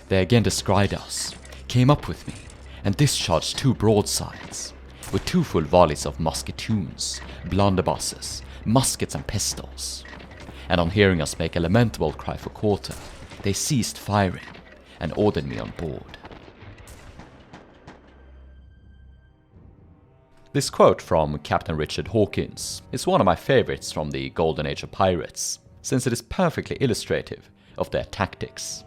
They again descried us, came up with me, and discharged 2 broadsides, with 2 full volleys of musketoons, blunderbusses, muskets and pistols. And on hearing us make a lamentable cry for quarter, they ceased firing and ordered me on board. This quote from Captain Richard Hawkins is one of my favorites from the golden age of pirates, since it is perfectly illustrative of their tactics.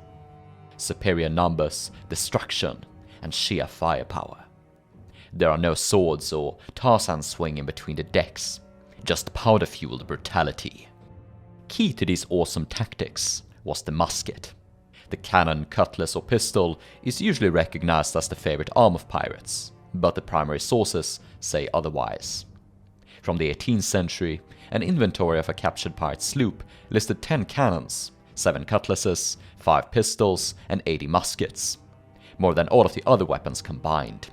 Superior numbers, destruction, and sheer firepower. There are no swords or Tarzan swinging between the decks, just powder-fueled brutality. Key to these awesome tactics was the musket. The cannon, cutlass or pistol is usually recognized as the favorite arm of pirates, but the primary sources say otherwise. From the 18th century, an inventory of a captured pirate sloop listed 10 cannons, 7 cutlasses, 5 pistols, and 80 muskets, more than all of the other weapons combined.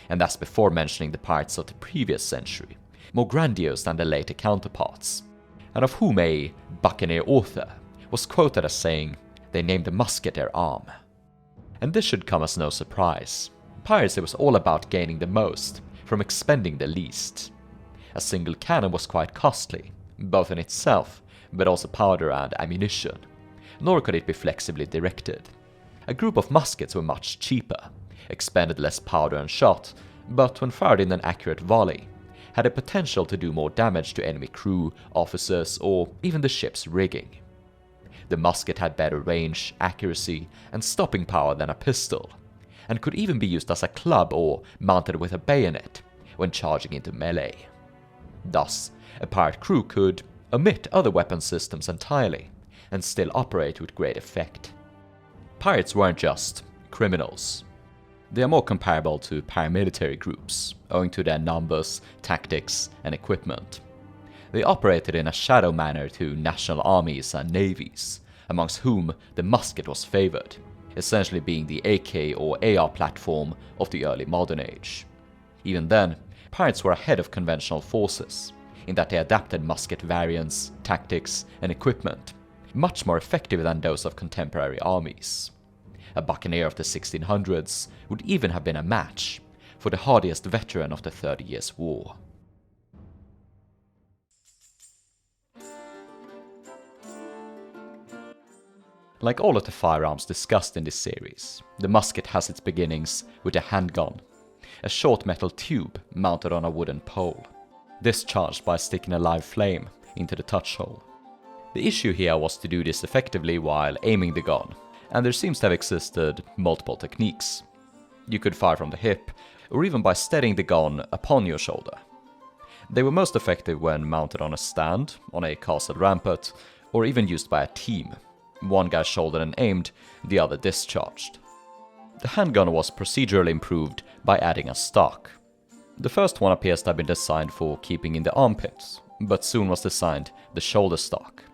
And that's before mentioning the pirates of the previous century, more grandiose than their later counterparts, and of whom a buccaneer author was quoted as saying, "They named the musket their arm." And this should come as no surprise. Piracy was all about gaining the most from expending the least. A single cannon was quite costly, both in itself, but also powder and ammunition, nor could it be flexibly directed. A group of muskets were much cheaper, expended less powder and shot, but when fired in an accurate volley, had the potential to do more damage to enemy crew, officers, or even the ship's rigging. The musket had better range, accuracy, and stopping power than a pistol, and could even be used as a club or mounted with a bayonet when charging into melee. Thus, a pirate crew could omit other weapon systems entirely and still operate with great effect. Pirates weren't just criminals. They are more comparable to paramilitary groups, owing to their numbers, tactics, and equipment. They operated in a shadow manner to national armies and navies, amongst whom the musket was favored, essentially being the AK or AR platform of the early modern age. Even then, pirates were ahead of conventional forces, in that they adapted musket variants, tactics, and equipment, much more effective than those of contemporary armies. A buccaneer of the 1600s would even have been a match for the hardiest veteran of the 30 Years' War. Like all of the firearms discussed in this series, the musket has its beginnings with a handgun, a short metal tube mounted on a wooden pole, discharged by sticking a live flame into the touch hole. The issue here was to do this effectively while aiming the gun, and there seems to have existed multiple techniques. You could fire from the hip, or even by steadying the gun upon your shoulder. They were most effective when mounted on a stand, on a castle rampart, or even used by a team. One guy shouldered and aimed, the other discharged. The handgun was procedurally improved by adding a stock. The first one appears to have been designed for keeping in the armpits, but soon was designed the shoulder stock.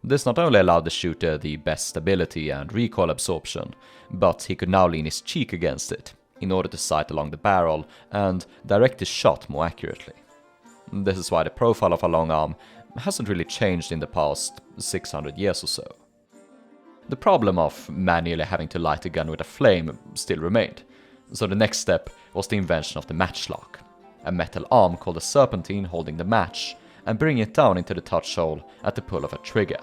This not only allowed the shooter the best stability and recoil absorption, but he could now lean his cheek against it in order to sight along the barrel and direct his shot more accurately. This is why the profile of a long arm hasn't really changed in the past 600 years or so. The problem of manually having to light a gun with a flame still remained, so the next step was the invention of the matchlock, a metal arm called a serpentine holding the match and bringing it down into the touch hole at the pull of a trigger.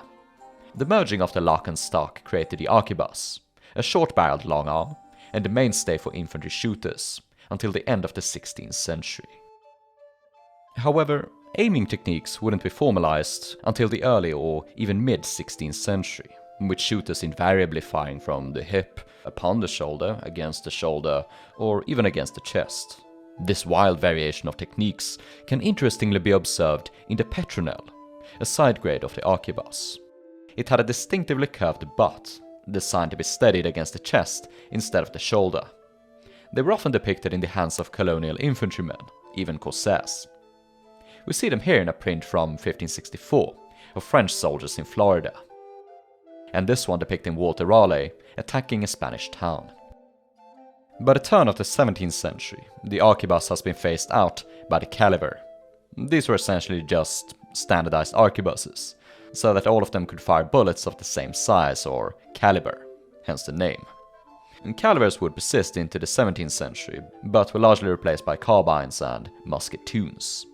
The merging of the lock and stock created the arquebus, a short-barreled long arm, and the mainstay for infantry shooters until the end of the 16th century. However, aiming techniques wouldn't be formalized until the early or even mid-16th century, with shooters invariably firing from the hip, upon the shoulder, against the shoulder, or even against the chest. This wild variation of techniques can interestingly be observed in the petronel, a side grade of the arquebus. It had a distinctively curved butt, designed to be steadied against the chest instead of the shoulder. They were often depicted in the hands of colonial infantrymen, even corsairs. We see them here in a print from 1564 of French soldiers in Florida, and this one depicting Walter Raleigh attacking a Spanish town. By the turn of the 17th century, the arquebus has been phased out by the caliber. These were essentially just standardized arquebuses, so that all of them could fire bullets of the same size or caliber, hence the name. And calivers would persist into the 17th century, but were largely replaced by carbines and musketoons.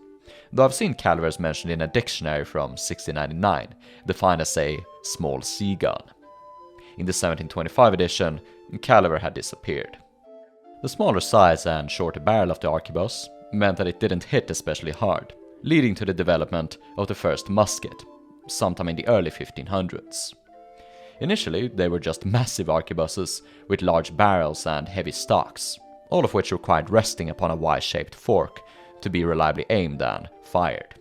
Though I've seen calivers mentioned in a dictionary from 1699, defined as a small sea gun. In the 1725 edition, caliver had disappeared. The smaller size and shorter barrel of the arquebus meant that it didn't hit especially hard, leading to the development of the first musket, sometime in the early 1500s. Initially, they were just massive arquebuses with large barrels and heavy stocks, all of which required resting upon a Y-shaped fork to be reliably aimed and fired.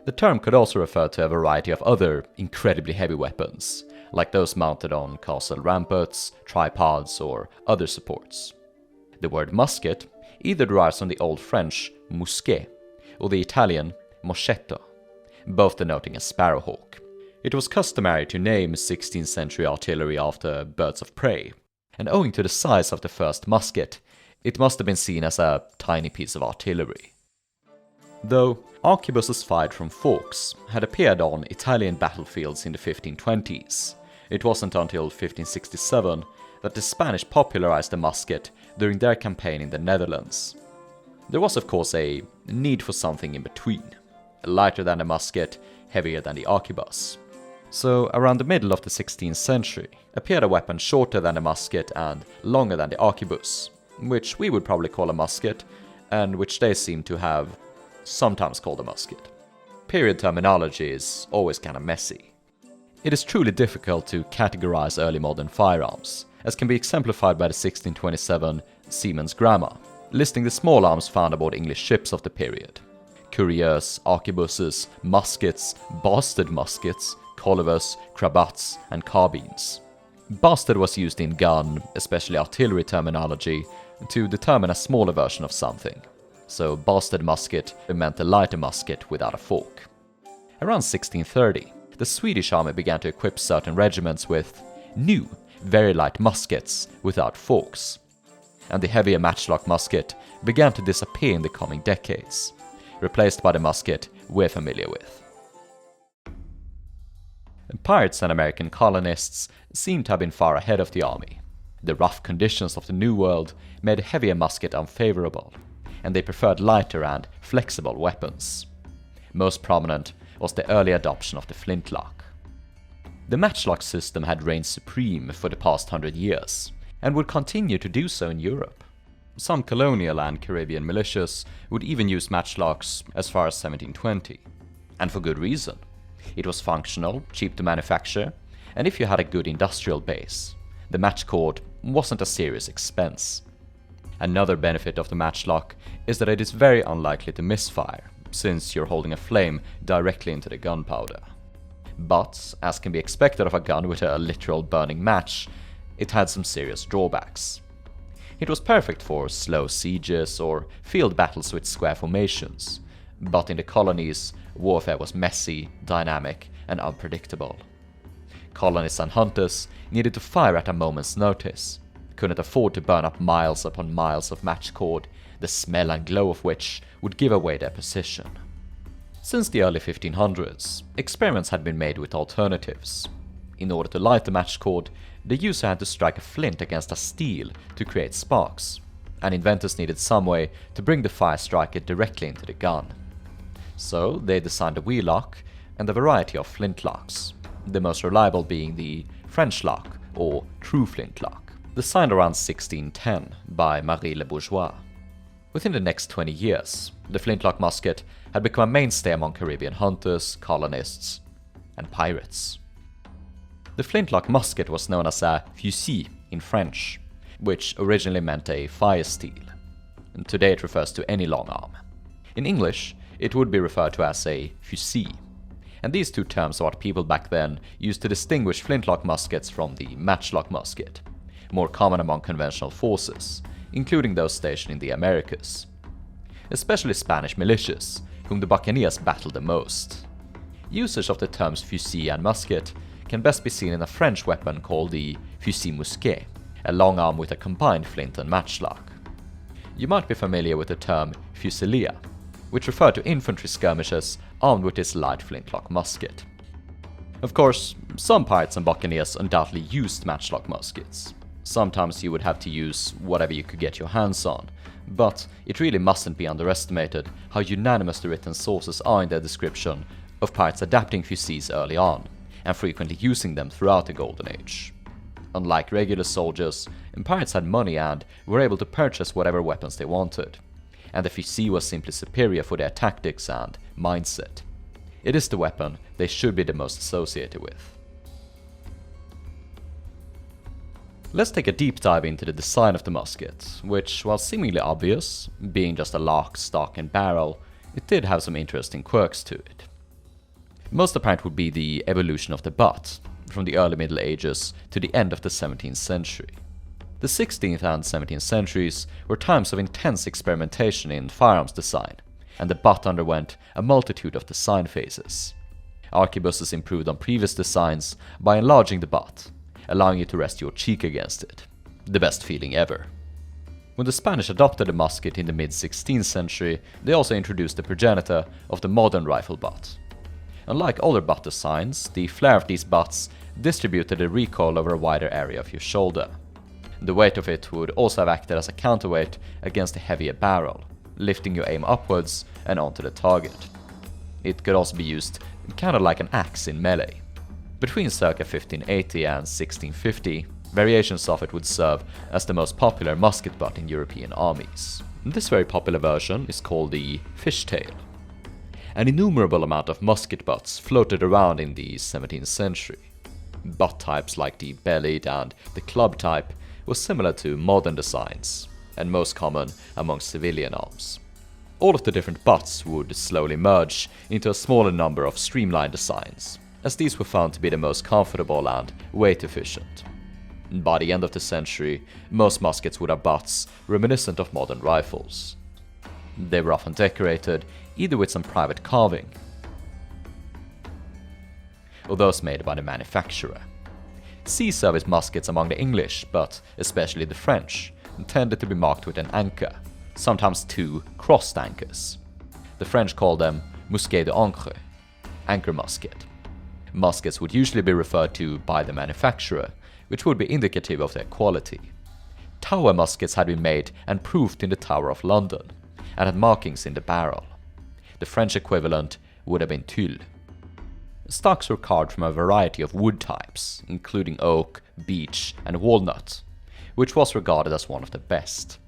The term could also refer to a variety of other incredibly heavy weapons, like those mounted on castle ramparts, tripods, or other supports. The word musket either derives from the Old French musket or the Italian moschetto, both denoting a sparrowhawk. It was customary to name 16th century artillery after birds of prey, and owing to the size of the first musket, it must have been seen as a tiny piece of artillery. Though arquebuses fired from forks had appeared on Italian battlefields in the 1520s, it wasn't until 1567 that the Spanish popularized the musket during their campaign in the Netherlands. There was of course a need for something in between, lighter than the musket, heavier than the arquebus. So around the middle of the 16th century appeared a weapon shorter than the musket and longer than the arquebus, which we would probably call a musket, and which they seem to have sometimes called a musket. Period terminology is always kind of messy. It is truly difficult to categorize early modern firearms, as can be exemplified by the 1627 Seaman's Grammar, listing the small arms found aboard English ships of the period: couriers, arquebuses, muskets, bastard muskets, colivers, cravats, and carbines. Bastard was used in gun, especially artillery terminology, to determine a smaller version of something. So bastard musket meant a lighter musket without a fork. Around 1630, the Swedish army began to equip certain regiments with new, very light muskets without forks, and the heavier matchlock musket began to disappear in the coming decades, replaced by the musket we're familiar with. Pirates and American colonists seem to have been far ahead of the army. The rough conditions of the New World made a heavier musket unfavorable, and they preferred lighter and flexible weapons. Most prominent was the early adoption of the flintlock. The matchlock system had reigned supreme for the past 100 years, and would continue to do so in Europe. Some colonial and Caribbean militias would even use matchlocks as far as 1720, and for good reason. It was functional, cheap to manufacture, and if you had a good industrial base, the match cord wasn't a serious expense. Another benefit of the matchlock is that it is very unlikely to misfire, since you're holding a flame directly into the gunpowder. But, as can be expected of a gun with a literal burning match, it had some serious drawbacks. It was perfect for slow sieges or field battles with square formations, but in the colonies, warfare was messy, dynamic, and unpredictable. Colonists and hunters needed to fire at a moment's notice, couldn't afford to burn up miles upon miles of match cord, the smell and glow of which would give away their position. Since the early 1500s, experiments had been made with alternatives. In order to light the match cord, the user had to strike a flint against a steel to create sparks, and inventors needed some way to bring the fire striker directly into the gun. So they designed a wheellock and a variety of flintlocks, the most reliable being the French lock or true flintlock, designed around 1610 by Marie Le Bourgeois. Within the next 20 years, the flintlock musket had become a mainstay among Caribbean hunters, colonists, and pirates. The flintlock musket was known as a fusil in French, which originally meant a fire steel, and today it refers to any long arm. In English, it would be referred to as a fusil, and these two terms are what people back then used to distinguish flintlock muskets from the matchlock musket, more common among conventional forces, including those stationed in the Americas, especially Spanish militias, whom the buccaneers battled the most. Usage of the terms fusil and musket can best be seen in a French weapon called the fusil musquet, a long arm with a combined flint and matchlock. You might be familiar with the term fusilia, which referred to infantry skirmishers armed with this light flintlock musket. Of course, some pirates and buccaneers undoubtedly used matchlock muskets, Sometimes you would have to use whatever you could get your hands on, but it really mustn't be underestimated how unanimous the written sources are in their description of pirates adapting fusées early on, and frequently using them throughout the Golden Age. Unlike regular soldiers, pirates had money and were able to purchase whatever weapons they wanted, and the fusée was simply superior for their tactics and mindset. It is the weapon they should be the most associated with. Let's take a deep dive into the design of the musket, which, while seemingly obvious, being just a lock, stock and barrel, it did have some interesting quirks to it. Most apparent would be the evolution of the butt, from the early Middle Ages to the end of the 17th century. The 16th and 17th centuries were times of intense experimentation in firearms design, and the butt underwent a multitude of design phases. Arquebuses improved on previous designs by enlarging the butt, allowing you to rest your cheek against it. The best feeling ever. When the Spanish adopted the musket in the mid-16th century, they also introduced the progenitor of the modern rifle butt. Unlike older butt designs, the flare of these butts distributed the recoil over a wider area of your shoulder. The weight of it would also have acted as a counterweight against a heavier barrel, lifting your aim upwards and onto the target. It could also be used kind of like an axe in melee. Between circa 1580 and 1650, variations of it would serve as the most popular musket butt in European armies. This very popular version is called the fishtail. An innumerable amount of musket butts floated around in the 17th century. Butt types like the bellied and the club type were similar to modern designs, and most common among civilian arms. All of the different butts would slowly merge into a smaller number of streamlined designs, as these were found to be the most comfortable and weight efficient. By the end of the century, most muskets would have butts reminiscent of modern rifles. They were often decorated either with some private carving, or those made by the manufacturer. Sea service muskets among the English, but especially the French, tended to be marked with an anchor, sometimes two crossed anchors. The French called them musket d'ancre, anchor musket. Muskets would usually be referred to by the manufacturer, which would be indicative of their quality. Tower muskets had been made and proofed in the Tower of London, and had markings in the barrel. The French equivalent would have been tulle. Stocks were carved from a variety of wood types, including oak, beech, and walnut, which was regarded as one of the best.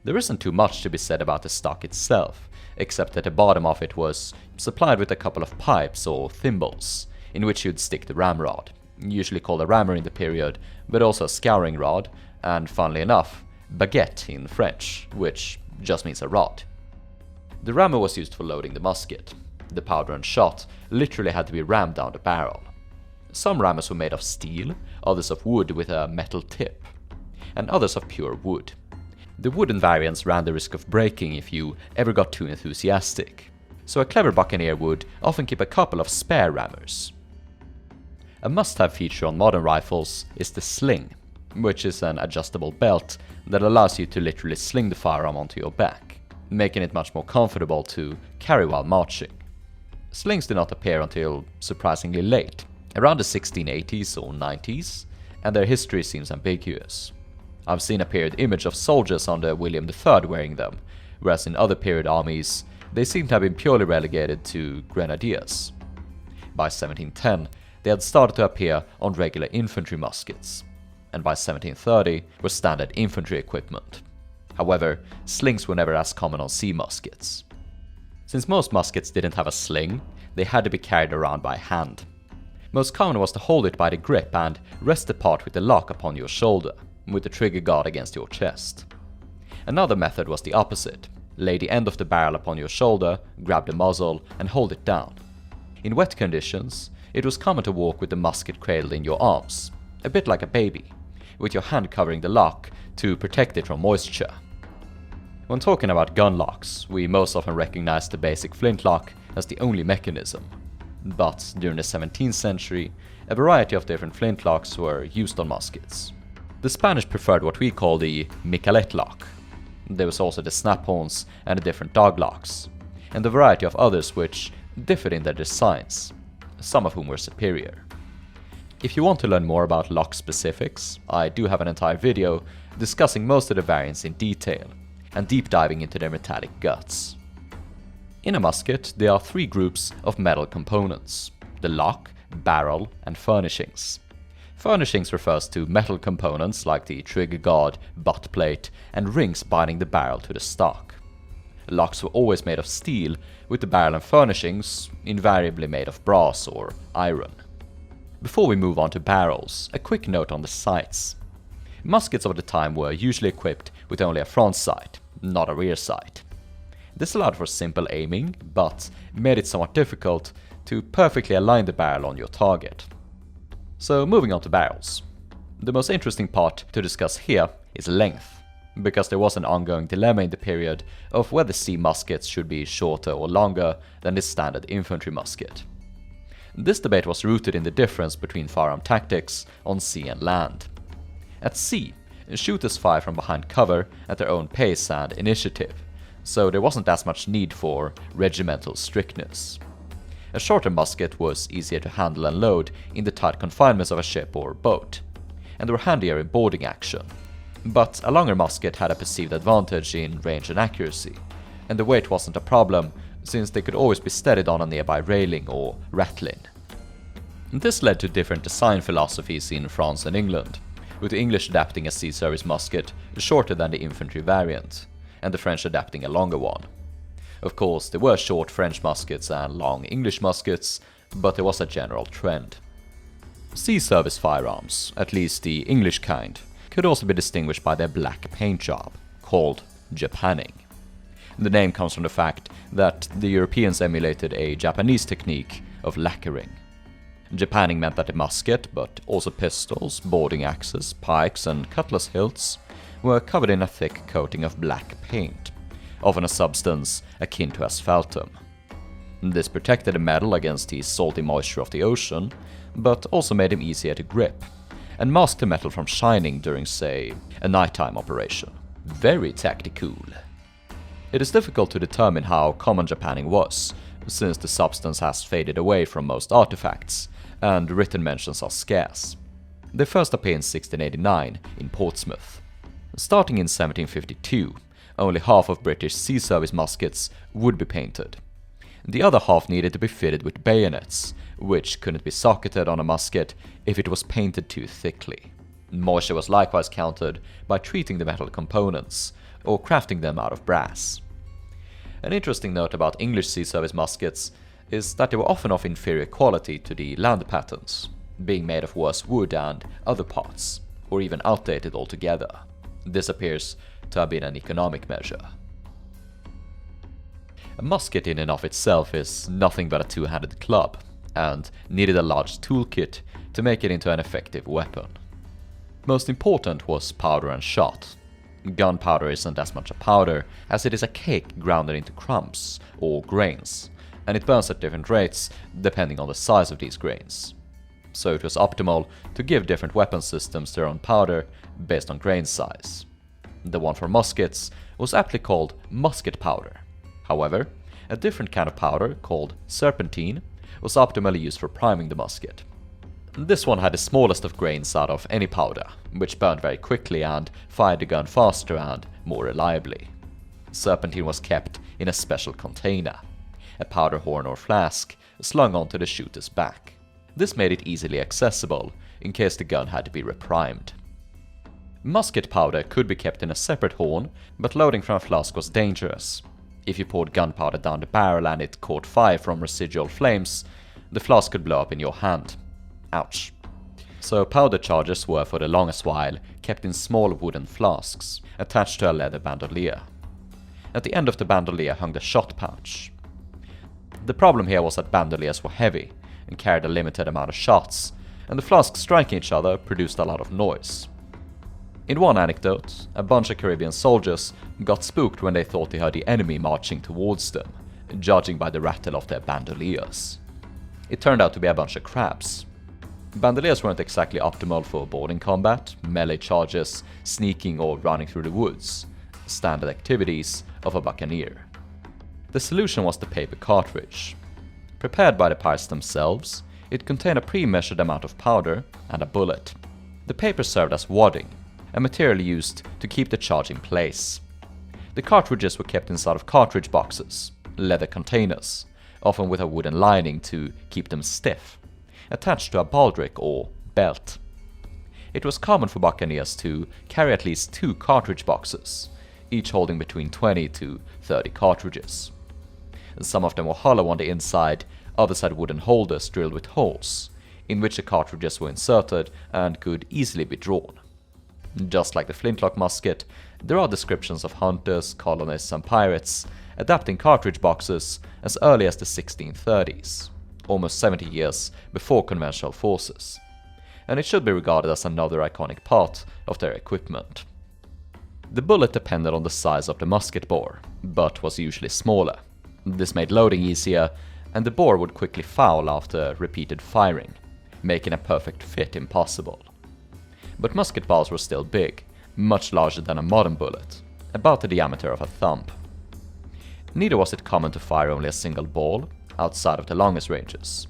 There isn't too much to be said about the stock itself, except that the bottom of it was supplied with a couple of pipes or thimbles, in which you'd stick the ramrod, usually called a rammer in the period, but also a scouring rod, and funnily enough, baguette in French, which just means a rod. The rammer was used for loading the musket. The powder and shot literally had to be rammed down the barrel. Some rammers were made of steel, others of wood with a metal tip, and others of pure wood. The wooden variants ran the risk of breaking if you ever got too enthusiastic, so a clever buccaneer would often keep a couple of spare rammers. A must-have feature on modern rifles is the sling, which is an adjustable belt that allows you to literally sling the firearm onto your back, making it much more comfortable to carry while marching. Slings did not appear until surprisingly late, around the 1680s or 90s, and their history seems ambiguous. I've seen a period image of soldiers under William III wearing them, whereas in other period armies, they seem to have been purely relegated to grenadiers. By 1710, they had started to appear on regular infantry muskets, and by 1730 were standard infantry equipment. However, slings were never as common on sea muskets. Since most muskets didn't have a sling, they had to be carried around by hand. Most common was to hold it by the grip and rest the part with the lock upon your shoulder, with the trigger guard against your chest. Another method was the opposite: lay the end of the barrel upon your shoulder, grab the muzzle, and hold it down. In wet conditions, it was common to walk with the musket cradled in your arms, a bit like a baby, with your hand covering the lock to protect it from moisture. When talking about gun locks, we most often recognize the basic flintlock as the only mechanism. But during the 17th century, a variety of different flintlocks were used on muskets. The Spanish preferred what we call the miquelete lock. There was also the snap-ons and the different dog locks, and a variety of others which differed in their designs, some of whom were superior. If you want to learn more about lock specifics, I do have an entire video discussing most of the variants in detail and deep diving into their metallic guts. In a musket, there are three groups of metal components: the lock, barrel, and furnishings. Furnishings refers to metal components like the trigger guard, butt plate, and rings binding the barrel to the stock. Locks were always made of steel, with the barrel and furnishings invariably made of brass or iron. Before we move on to barrels, a quick note on the sights. Muskets of the time were usually equipped with only a front sight, not a rear sight. This allowed for simple aiming, but made it somewhat difficult to perfectly align the barrel on your target. So moving on to barrels. The most interesting part to discuss here is length, because there was an ongoing dilemma in the period of whether sea muskets should be shorter or longer than the standard infantry musket. This debate was rooted in the difference between firearm tactics on sea and land. At sea, shooters fire from behind cover at their own pace and initiative, so there wasn't as much need for regimental strictness. A shorter musket was easier to handle and load in the tight confinements of a ship or boat, and they were handier in boarding action. But a longer musket had a perceived advantage in range and accuracy, and the weight wasn't a problem since they could always be steadied on a nearby railing or ratlin. This led to different design philosophies in France and England, with the English adapting a sea service musket shorter than the infantry variant, and the French adapting a longer one. Of course, there were short French muskets and long English muskets, but there was a general trend. Sea service firearms, at least the English kind, could also be distinguished by their black paint job, called japanning. The name comes from the fact that the Europeans emulated a Japanese technique of lacquering. Japanning meant that the musket, but also pistols, boarding axes, pikes, and cutlass hilts were covered in a thick coating of black paint, often a substance akin to asphaltum. This protected the metal against the salty moisture of the ocean, but also made them easier to grip, and masked the metal from shining during, say, a nighttime operation. Very tactical. It is difficult to determine how common japanning was, since the substance has faded away from most artifacts, and written mentions are scarce. They first appear in 1689 in Portsmouth. Starting in 1752, only half of British sea service muskets would be painted. The other half needed to be fitted with bayonets, which couldn't be socketed on a musket if it was painted too thickly. Moisture was likewise countered by treating the metal components, or crafting them out of brass. An interesting note about English sea service muskets is that they were often of inferior quality to the land patterns, being made of worse wood and other parts, or even outdated altogether. This appears to have been an economic measure. A musket in and of itself is nothing but a two-handed club, and needed a large toolkit to make it into an effective weapon. Most important was powder and shot. Gunpowder isn't as much a powder as it is a cake grounded into crumbs or grains, and it burns at different rates depending on the size of these grains. So it was optimal to give different weapon systems their own powder based on grain size. The one for muskets was aptly called musket powder. However, a different kind of powder, called serpentine, was optimally used for priming the musket. This one had the smallest of grains out of any powder, which burned very quickly and fired the gun faster and more reliably. Serpentine was kept in a special container, a powder horn or flask slung onto the shooter's back. This made it easily accessible in case the gun had to be reprimed. Musket powder could be kept in a separate horn, but loading from a flask was dangerous. If you poured gunpowder down the barrel and it caught fire from residual flames, the flask could blow up in your hand. Ouch. So powder charges were for the longest while kept in small wooden flasks, attached to a leather bandolier. At the end of the bandolier hung the shot pouch. The problem here was that bandoliers were heavy and carried a limited amount of shots, and the flasks striking each other produced a lot of noise. In one anecdote, a bunch of Caribbean soldiers got spooked when they thought they heard the enemy marching towards them, judging by the rattle of their bandoliers. It turned out to be a bunch of crabs. Bandoliers weren't exactly optimal for boarding combat, melee charges, sneaking or running through the woods, standard activities of a buccaneer. The solution was the paper cartridge. Prepared by the pirates themselves, It contained a pre-measured amount of powder and a bullet. The paper served as wadding, a material used to keep the charge in place. The cartridges were kept inside of cartridge boxes, leather containers, often with a wooden lining to keep them stiff, attached to a baldric or belt. It was common for buccaneers to carry at least 2 cartridge boxes, each holding between 20 to 30 cartridges. Some of them were hollow on the inside, others had wooden holders drilled with holes, in which the cartridges were inserted and could easily be drawn. Just like the Flintlock musket, there are descriptions of hunters, colonists, and pirates adapting cartridge boxes as early as the 1630s, almost 70 years before conventional forces, and it should be regarded as another iconic part of their equipment. The bullet depended on the size of the musket bore, but was usually smaller. This made loading easier, and the bore would quickly foul after repeated firing, making a perfect fit impossible. But musket balls were still big, much larger than a modern bullet, about the diameter of a thumb. Neither was it common to fire only a single ball, outside of the longest ranges.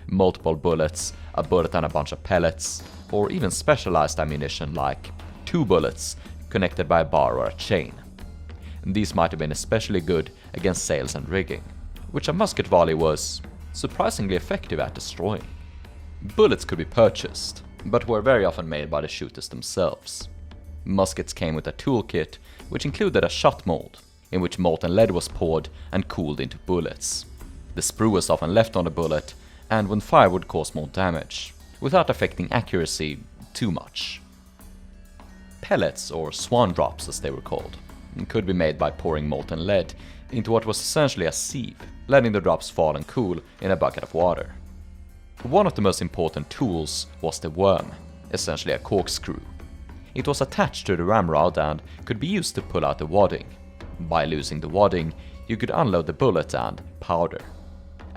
Multiple bullets, a bullet and a bunch of pellets, or even specialized ammunition like 2 bullets connected by a bar or a chain. These might have been especially good against sails and rigging, which a musket volley was surprisingly effective at destroying. Bullets could be purchased, but were very often made by the shooters themselves. Muskets came with a toolkit, which included a shot mold, in which molten lead was poured and cooled into bullets. The sprue was often left on the bullet, and when fired would cause more damage, without affecting accuracy too much. Pellets, or swan drops as they were called, could be made by pouring molten lead into what was essentially a sieve, letting the drops fall and cool in a bucket of water. One of the most important tools was the worm, essentially a corkscrew. It was attached to the ramrod and could be used to pull out the wadding. By losing the wadding, you could unload the bullet and powder.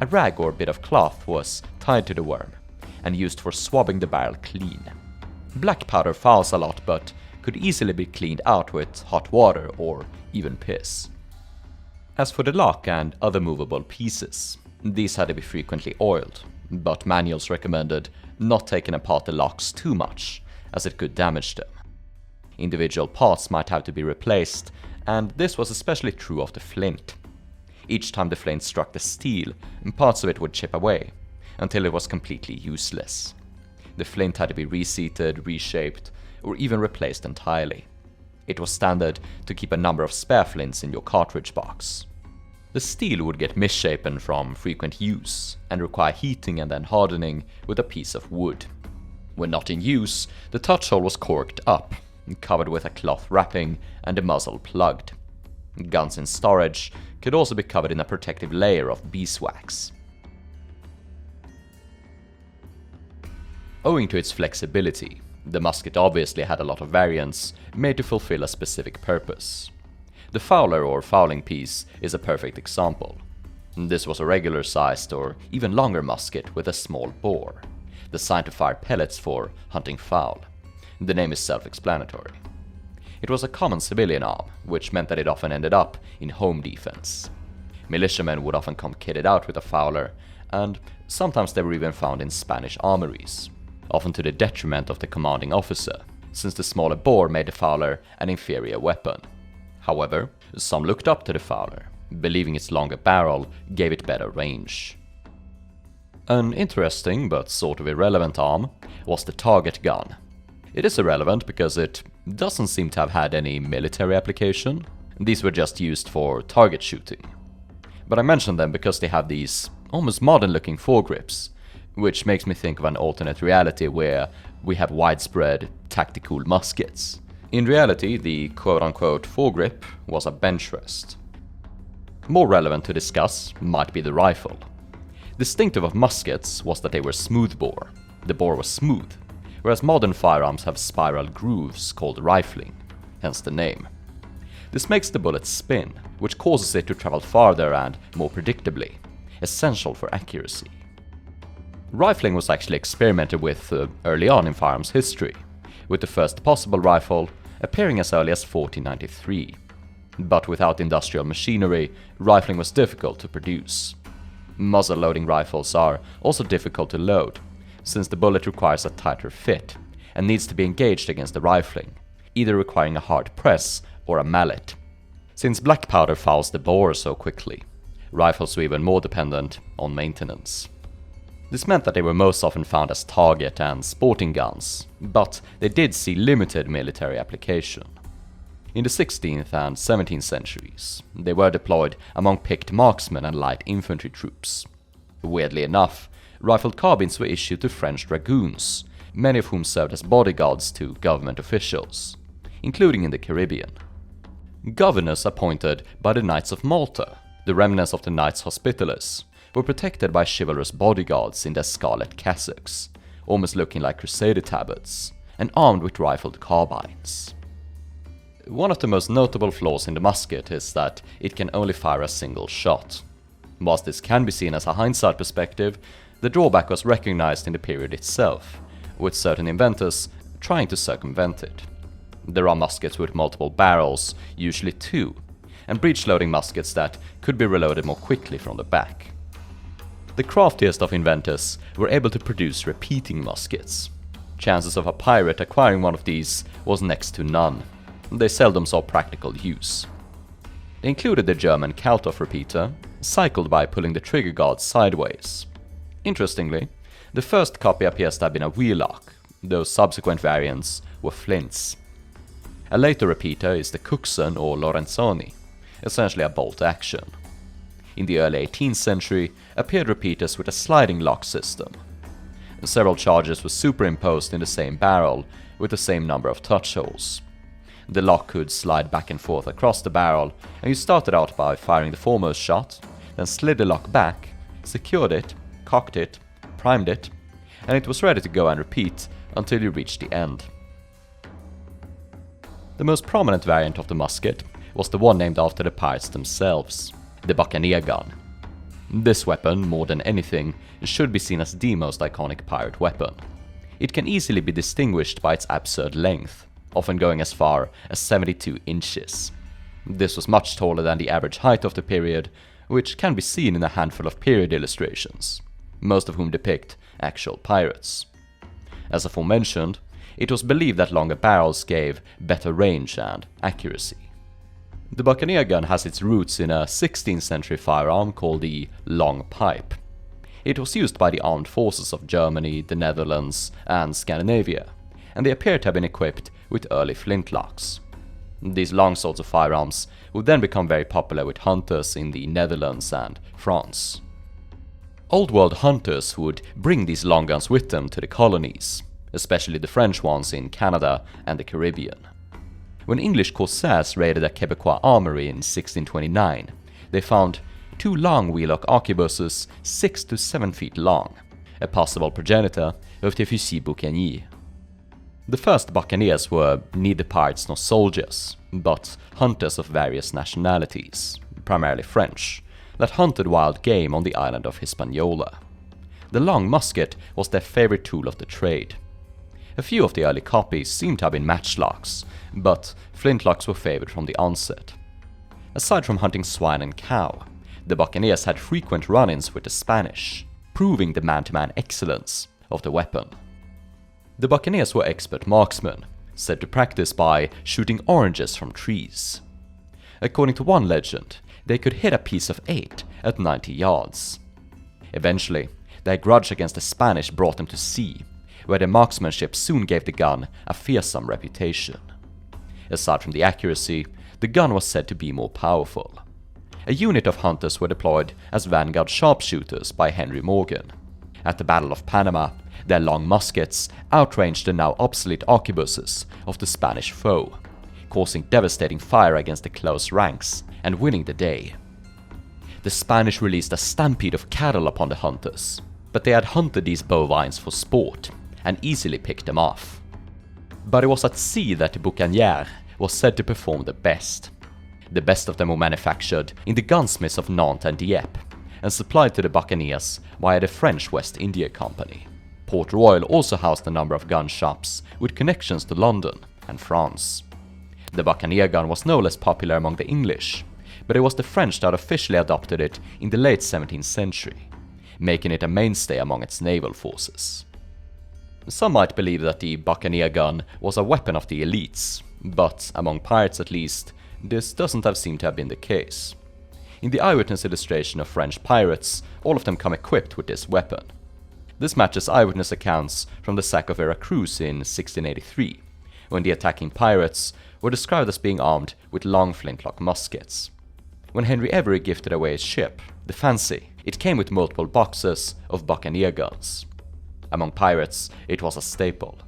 A rag or bit of cloth was tied to the worm and used for swabbing the barrel clean. Black powder fouls a lot, but could easily be cleaned out with hot water or even piss. As for the lock and other movable pieces, these had to be frequently oiled, but manuals recommended not taking apart the locks too much, as it could damage them. Individual parts might have to be replaced, and this was especially true of the flint. Each time the flint struck the steel, parts of it would chip away, until it was completely useless. The flint had to be reseated, reshaped, or even replaced entirely. It was standard to keep a number of spare flints in your cartridge box. The steel would get misshapen from frequent use and require heating and then hardening with a piece of wood. When not in use, the touch hole was corked up, covered with a cloth wrapping and the muzzle plugged. Guns in storage could also be covered in a protective layer of beeswax. Owing to its flexibility, the musket obviously had a lot of variants made to fulfill a specific purpose. The fowler or fowling piece is a perfect example. This was a regular-sized or even longer musket with a small bore, designed to fire pellets for hunting fowl. The name is self-explanatory. It was a common civilian arm, which meant that it often ended up in home defense. Militiamen would often come kitted out with a fowler, and sometimes they were even found in Spanish armories, often to the detriment of the commanding officer, since the smaller bore made the fowler an inferior weapon. However, some looked up to the fowler, believing its longer barrel gave it better range. An interesting but sort of irrelevant arm was the target gun. It is irrelevant because it doesn't seem to have had any military application. These were just used for target shooting. But I mention them because they have these almost modern-looking foregrips, which makes me think of an alternate reality where we have widespread tactical muskets. In reality, the quote-unquote foregrip was a bench rest. More relevant to discuss might be the rifle. Distinctive of muskets was that they were smoothbore. The bore was smooth, whereas modern firearms have spiral grooves called rifling, hence the name. This makes the bullet spin, which causes it to travel farther and more predictably, essential for accuracy. Rifling was actually experimented with early on in firearms history, with the first possible rifle appearing as early as 1493. But without industrial machinery, rifling was difficult to produce. Muzzle-loading rifles are also difficult to load, since the bullet requires a tighter fit and needs to be engaged against the rifling, either requiring a hard press or a mallet. Since black powder fouls the bore so quickly, rifles were even more dependent on maintenance. This meant that they were most often found as target and sporting guns, but they did see limited military application. In the 16th and 17th centuries, they were deployed among picked marksmen and light infantry troops. Weirdly enough, rifled carbines were issued to French dragoons, many of whom served as bodyguards to government officials, including in the Caribbean. Governors appointed by the Knights of Malta, the remnants of the Knights Hospitallers, were protected by chivalrous bodyguards in their scarlet cassocks, almost looking like crusader tabards, and armed with rifled carbines. One of the most notable flaws in the musket is that it can only fire a single shot. Whilst this can be seen as a hindsight perspective, the drawback was recognized in the period itself, with certain inventors trying to circumvent it. There are muskets with multiple barrels, usually 2, and breech-loading muskets that could be reloaded more quickly from the back. The craftiest of inventors were able to produce repeating muskets. Chances of a pirate acquiring one of these was next to none. They seldom saw practical use. They included the German Kalthoff repeater, cycled by pulling the trigger guard sideways. Interestingly, the first copy appears to have been a wheellock, though subsequent variants were flints. A later repeater is the Cookson or Lorenzoni, essentially a bolt action. In the early 18th century appeared repeaters with a sliding lock system. Several charges were superimposed in the same barrel with the same number of touch holes. The lock could slide back and forth across the barrel, and you started out by firing the foremost shot, then slid the lock back, secured it, cocked it, primed it, and it was ready to go and repeat until you reached the end. The most prominent variant of the musket was the one named after the pirates themselves, the buccaneer gun. This weapon, more than anything, should be seen as the most iconic pirate weapon. It can easily be distinguished by its absurd length, often going as far as 72 inches. This was much taller than the average height of the period, which can be seen in a handful of period illustrations, most of whom depict actual pirates. As aforementioned, it was believed that longer barrels gave better range and accuracy. The buccaneer gun has its roots in a 16th century firearm called the long pipe. It was used by the armed forces of Germany, the Netherlands, and Scandinavia, and they appear to have been equipped with early flintlocks. These long sorts of firearms would then become very popular with hunters in the Netherlands and France. Old World hunters would bring these long guns with them to the colonies, especially the French ones in Canada and the Caribbean. When English corsairs raided a Quebecois armory in 1629, they found 2 long wheellock arquebuses 6 to 7 feet long, a possible progenitor of the fusil boucanier. The first buccaneers were neither pirates nor soldiers, but hunters of various nationalities, primarily French, that hunted wild game on the island of Hispaniola. The long musket was their favorite tool of the trade. A few of the early copies seem to have been matchlocks, but flintlocks were favored from the onset. Aside from hunting swine and cow, the buccaneers had frequent run-ins with the Spanish, proving the man-to-man excellence of the weapon. The buccaneers were expert marksmen, said to practice by shooting oranges from trees. According to one legend, they could hit a piece of 8 at 90 yards. Eventually, their grudge against the Spanish brought them to sea, where their marksmanship soon gave the gun a fearsome reputation. Aside from the accuracy, the gun was said to be more powerful. A unit of hunters were deployed as vanguard sharpshooters by Henry Morgan. At the Battle of Panama, their long muskets outranged the now obsolete arquebuses of the Spanish foe, causing devastating fire against the close ranks and winning the day. The Spanish released a stampede of cattle upon the hunters, but they had hunted these bovines for sport and easily picked them off. But it was at sea that the boucanier was said to perform the best. The best of them were manufactured in the gunsmiths of Nantes and Dieppe, and supplied to the buccaneers via the French West India Company. Port Royal also housed a number of gun shops with connections to London and France. The buccaneer gun was no less popular among the English, but it was the French that officially adopted it in the late 17th century, making it a mainstay among its naval forces. Some might believe that the buccaneer gun was a weapon of the elites, but among pirates at least, this doesn't have seemed to have been the case. In the eyewitness illustration of French pirates, all of them come equipped with this weapon. This matches eyewitness accounts from the sack of Veracruz in 1683, when the attacking pirates were described as being armed with long flintlock muskets. When Henry Every gifted away his ship, the Fancy, it came with multiple boxes of buccaneer guns. Among pirates, it was a staple.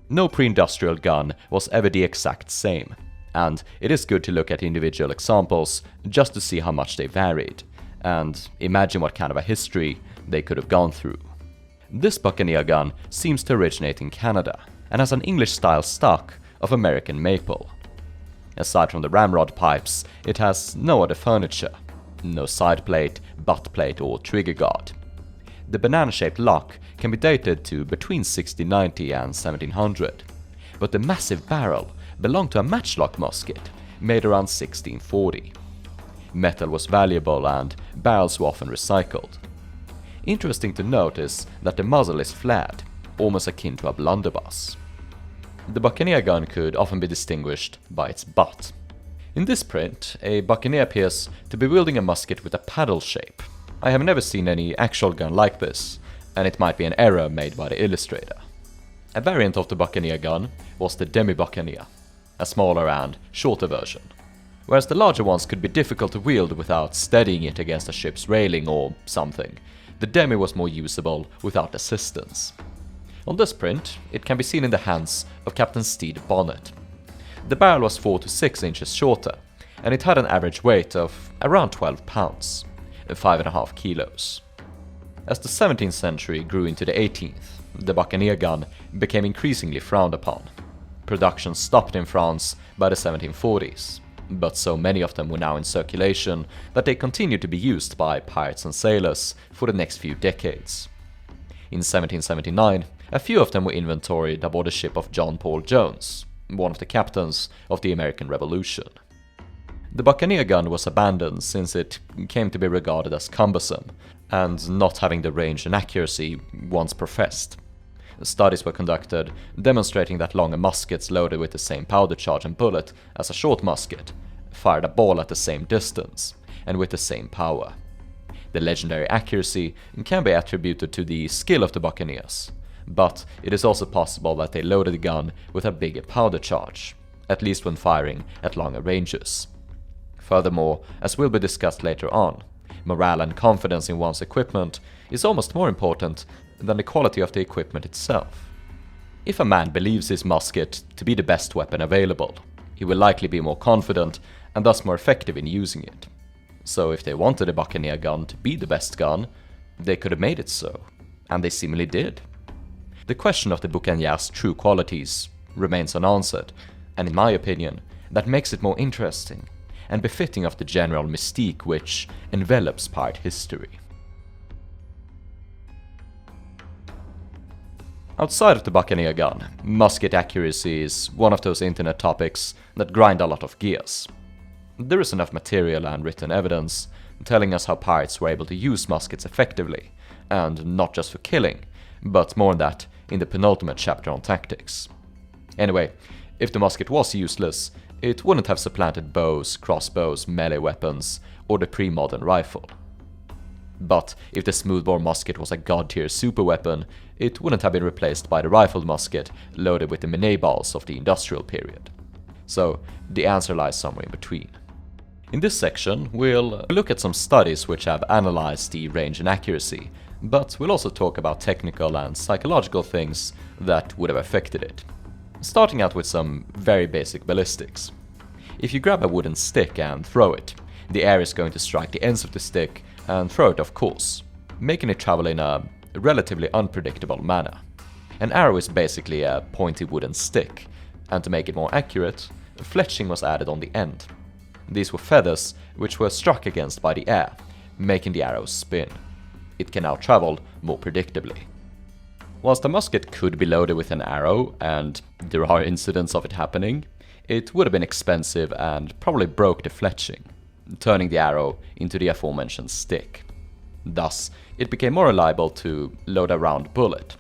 No pre-industrial gun was ever the exact same, and it is good to look at individual examples just to see how much they varied, and imagine what kind of a history they could have gone through. This buccaneer gun seems to originate in Canada, and has an English-style stock of American maple. Aside from the ramrod pipes, it has no other furniture, no side plate, butt plate or trigger guard. The banana-shaped lock can be dated to between 1690 and 1700, but the massive barrel belonged to a matchlock musket made around 1640. Metal was valuable and barrels were often recycled. Interesting to note is that the muzzle is flat, almost akin to a blunderbuss. The buccaneer gun could often be distinguished by its butt. In this print, a buccaneer appears to be wielding a musket with a paddle shape. I have never seen any actual gun like this, and it might be an error made by the illustrator. A variant of the buccaneer gun was the demi-buccaneer, a smaller and shorter version. Whereas the larger ones could be difficult to wield without steadying it against a ship's railing or something, the demi was more usable without assistance. On this print, it can be seen in the hands of Captain Stede Bonnet. The barrel was 4 to 6 inches shorter, and it had an average weight of around 12 pounds, 5.5 kilos. As the 17th century grew into the 18th, the buccaneer gun became increasingly frowned upon. Production stopped in France by the 1740s, but so many of them were now in circulation that they continued to be used by pirates and sailors for the next few decades. In 1779, a few of them were inventoried aboard the ship of John Paul Jones, one of the captains of the American Revolution. The buccaneer gun was abandoned since it came to be regarded as cumbersome, and not having the range and accuracy once professed. Studies were conducted demonstrating that longer muskets loaded with the same powder charge and bullet as a short musket fired a ball at the same distance and with the same power. The legendary accuracy can be attributed to the skill of the buccaneers, but it is also possible that they loaded the gun with a bigger powder charge, at least when firing at longer ranges. Furthermore, as will be discussed later on, morale and confidence in one's equipment is almost more important than the quality of the equipment itself. If a man believes his musket to be the best weapon available, he will likely be more confident and thus more effective in using it. So if they wanted a buccaneer gun to be the best gun, they could have made it so, and they seemingly did. The question of the buccaneer's true qualities remains unanswered, and in my opinion, that makes it more interesting and befitting of the general mystique which envelops pirate history. Outside of the buccaneer gun, musket accuracy is one of those internet topics that grind a lot of gears. There is enough material and written evidence telling us how pirates were able to use muskets effectively, and not just for killing, but more on that in the penultimate chapter on tactics. Anyway, if the musket was useless, it wouldn't have supplanted bows, crossbows, melee weapons, or the pre-modern rifle. But if the smoothbore musket was a god-tier superweapon, it wouldn't have been replaced by the rifled musket loaded with the Minet balls of the industrial period. So the answer lies somewhere in between. In this section, we'll look at some studies which have analyzed the range and accuracy, but we'll also talk about technical and psychological things that would have affected it. Starting out with some very basic ballistics. If you grab a wooden stick and throw it, the air is going to strike the ends of the stick and throw it off course, making it travel in a relatively unpredictable manner. An arrow is basically a pointy wooden stick, and to make it more accurate, fletching was added on the end. These were feathers which were struck against by the air, making the arrow spin. It can now travel more predictably. Whilst a musket could be loaded with an arrow, and there are incidents of it happening, It would have been expensive and probably broke the fletching, turning the arrow into the aforementioned stick. Thus, it became more reliable to load a round bullet.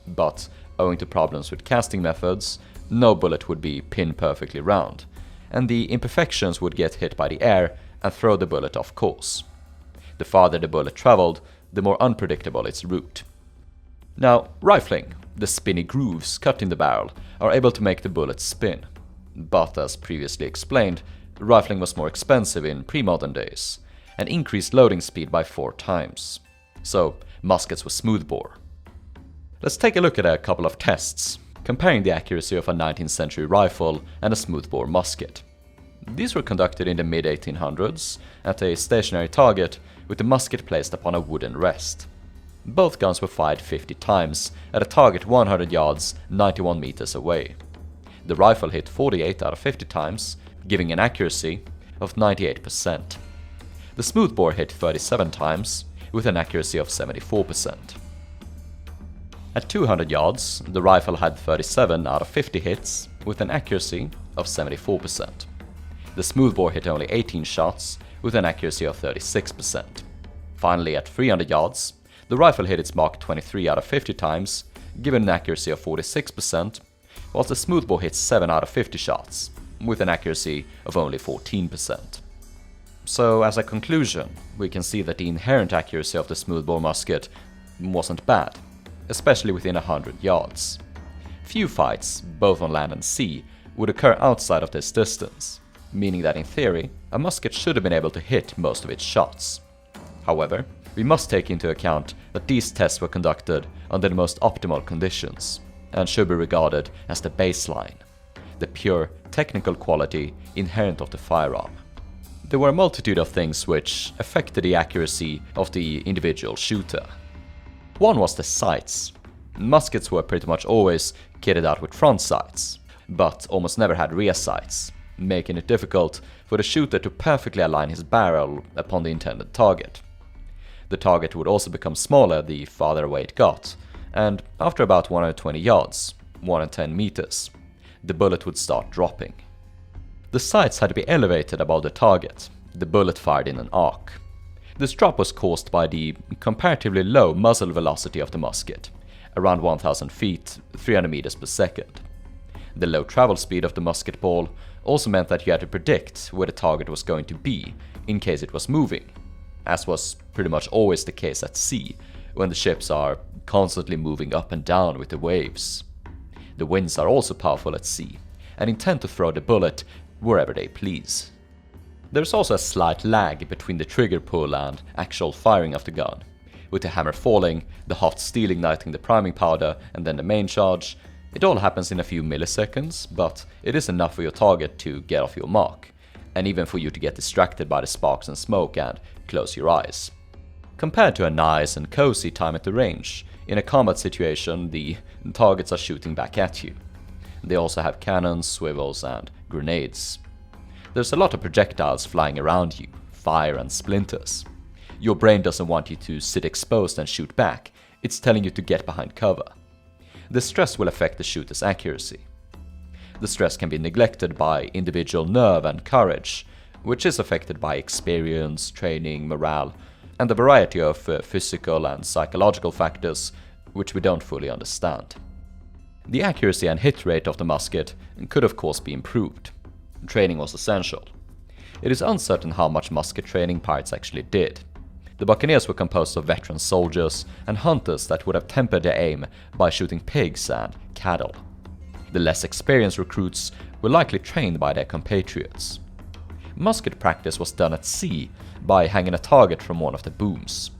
But, owing to problems with casting methods, no bullet would be pin perfectly round, and the imperfections would get hit by the air and throw the bullet off course. The farther the bullet traveled, the more unpredictable its route. Now, rifling, the spinny grooves cut in the barrel, are able to make the bullet spin. But as previously explained, rifling was more expensive in pre-modern days, and increased loading speed by 4 times. So, muskets were smoothbore. Let's take a look at a couple of tests, comparing the accuracy of a 19th century rifle and a smoothbore musket. These were conducted in the mid-1800s at a stationary target with the musket placed upon a wooden rest. Both guns were fired 50 times at a target 100 yards, 91 meters away. The rifle hit 48 out of 50 times, giving an accuracy of 98%. The smoothbore hit 37 times, with an accuracy of 74%. At 200 yards, the rifle had 37 out of 50 hits, with an accuracy of 74%. The smoothbore hit only 18 shots, with an accuracy of 36%. Finally, at 300 yards, the rifle hit its mark 23 out of 50 times, giving an accuracy of 46%, whilst the smoothbore hit 7 out of 50 shots, with an accuracy of only 14%. So, as a conclusion, we can see that the inherent accuracy of the smoothbore musket wasn't bad, especially within 100 yards. Few fights, both on land and sea, would occur outside of this distance, meaning that in theory, a musket should have been able to hit most of its shots. However, we must take into account that these tests were conducted under the most optimal conditions, and should be regarded as the baseline, the pure technical quality inherent of the firearm. There were a multitude of things which affected the accuracy of the individual shooter. One was the sights. Muskets were pretty much always kitted out with front sights, but almost never had rear sights, making it difficult for the shooter to perfectly align his barrel upon the intended target. The target would also become smaller the farther away it got, and after about 120 yards, 110 meters, the bullet would start dropping. The sights had to be elevated above the target, the bullet fired in an arc. This drop was caused by the comparatively low muzzle velocity of the musket, around 1000 feet, 300 meters per second. The low travel speed of the musket ball also meant that you had to predict where the target was going to be in case it was moving, as was pretty much always the case at sea, when the ships are constantly moving up and down with the waves. The winds are also powerful at sea, and intend to throw the bullet wherever they please. There's also a slight lag between the trigger pull and actual firing of the gun, with the hammer falling, the hot steel igniting the priming powder, and then the main charge. It all happens in a few milliseconds, but it is enough for your target to get off your mark, and even for you to get distracted by the sparks and smoke and close your eyes. Compared to a nice and cozy time at the range, in a combat situation the targets are shooting back at you. They also have cannons, swivels, and grenades. There's a lot of projectiles flying around you, fire and splinters. Your brain doesn't want you to sit exposed and shoot back, it's telling you to get behind cover. The stress will affect the shooter's accuracy. The stress can be neglected by individual nerve and courage, which is affected by experience, training, morale, and a variety of physical and psychological factors which we don't fully understand. The accuracy and hit rate of the musket could of course be improved. Training was essential. It is uncertain how much musket training pirates actually did. The buccaneers were composed of veteran soldiers and hunters that would have tempered their aim by shooting pigs and cattle. The less experienced recruits were likely trained by their compatriots. Musket practice was done at sea by hanging a target from one of the booms.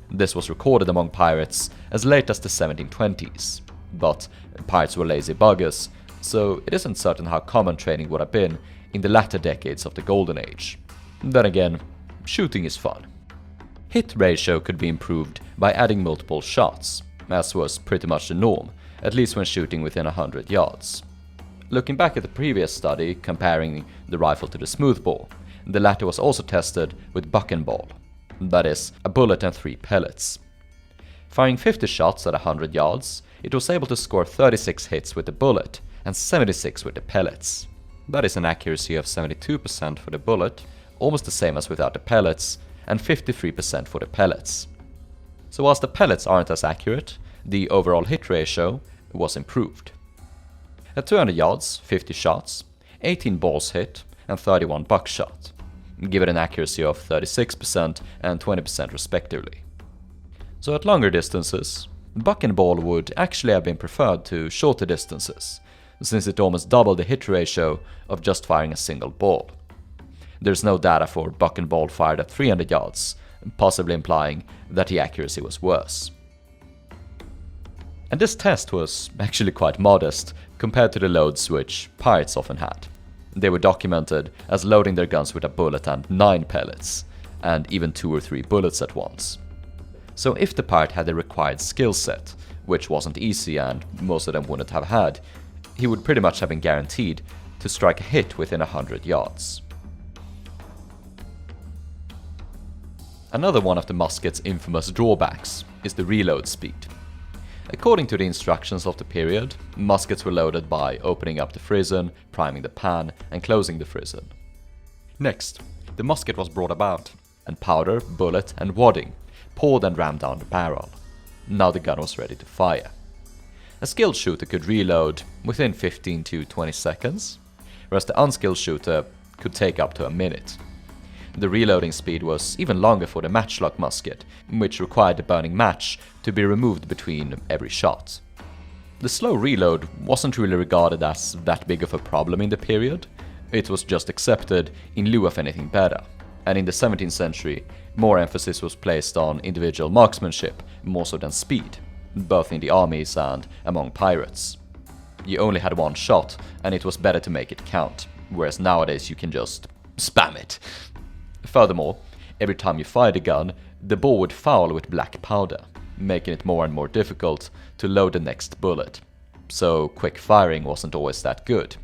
This was recorded among pirates as late as the 1720s, but pirates were lazy buggers, so it isn't certain how common training would have been in the latter decades of the Golden Age. Then again, shooting is fun. Hit ratio could be improved by adding multiple shots, as was pretty much the norm, at least when shooting within 100 yards. Looking back at the previous study comparing the rifle to the smoothbore, the latter was also tested with buck and ball, that is, a bullet and 3 pellets. Firing 50 shots at 100 yards, it was able to score 36 hits with the bullet and 76 with the pellets. that is an accuracy of 72% for the bullet, almost the same as without the pellets, and 53% for the pellets. So whilst the pellets aren't as accurate, the overall hit ratio was improved. At 200 yards, 50 shots, 18 balls hit, and 31 buckshot, give it an accuracy of 36% and 20% respectively. So at longer distances, buck and ball would actually have been preferred to shorter distances, since it almost doubled the hit ratio of just firing a single ball. There's no data for buck and ball fired at 300 yards, possibly implying that the accuracy was worse. And this test was actually quite modest compared to the loads which pirates often had. They were documented as loading their guns with a bullet and 9 pellets, and even 2 or 3 bullets at once. So if the pirate had the required skill set, which wasn't easy and most of them wouldn't have had, he would pretty much have been guaranteed to strike a hit within 100 yards. Another one of the musket's infamous drawbacks is the reload speed. According to the instructions of the period, muskets were loaded by opening up the frizzen, priming the pan, and closing the frizzen. Next, the musket was brought about, and powder, bullet, and wadding poured and rammed down the barrel. Now the gun was ready to fire. A skilled shooter could reload within 15 to 20 seconds, whereas the unskilled shooter could take up to a minute. The reloading speed was even longer for the matchlock musket, which required the burning match to be removed between every shot. The slow reload wasn't really regarded as that big of a problem in the period. It was just accepted in lieu of anything better. And in the 17th century, more emphasis was placed on individual marksmanship more so than speed, both in the armies and among pirates. You only had one shot, and it was better to make it count, whereas nowadays you can just spam it. Furthermore, every time you fired a gun, the ball would foul with black powder, making it more and more difficult to load the next bullet. So quick firing wasn't always that good.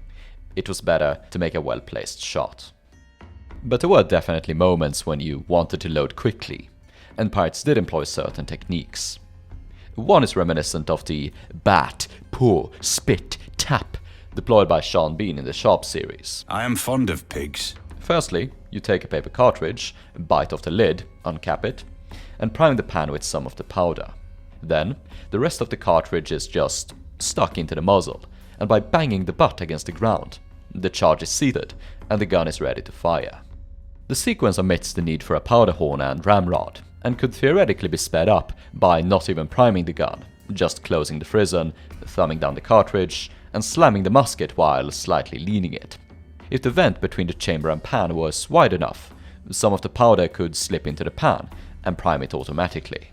It was better to make a well-placed shot. But there were definitely moments when you wanted to load quickly, and pirates did employ certain techniques. One is reminiscent of the bat, pour, spit, tap deployed by Sean Bean in the Sharp series. I am fond of pigs. Firstly, you take a paper cartridge, bite off the lid, uncap it, and prime the pan with some of the powder. Then, the rest of the cartridge is just stuck into the muzzle, and by banging the butt against the ground, the charge is seated, and the gun is ready to fire. The sequence omits the need for a powder horn and ramrod, and could theoretically be sped up by not even priming the gun, just closing the frizzen, thumbing down the cartridge, and slamming the musket while slightly leaning it. If the vent between the chamber and pan was wide enough, some of the powder could slip into the pan and prime it automatically.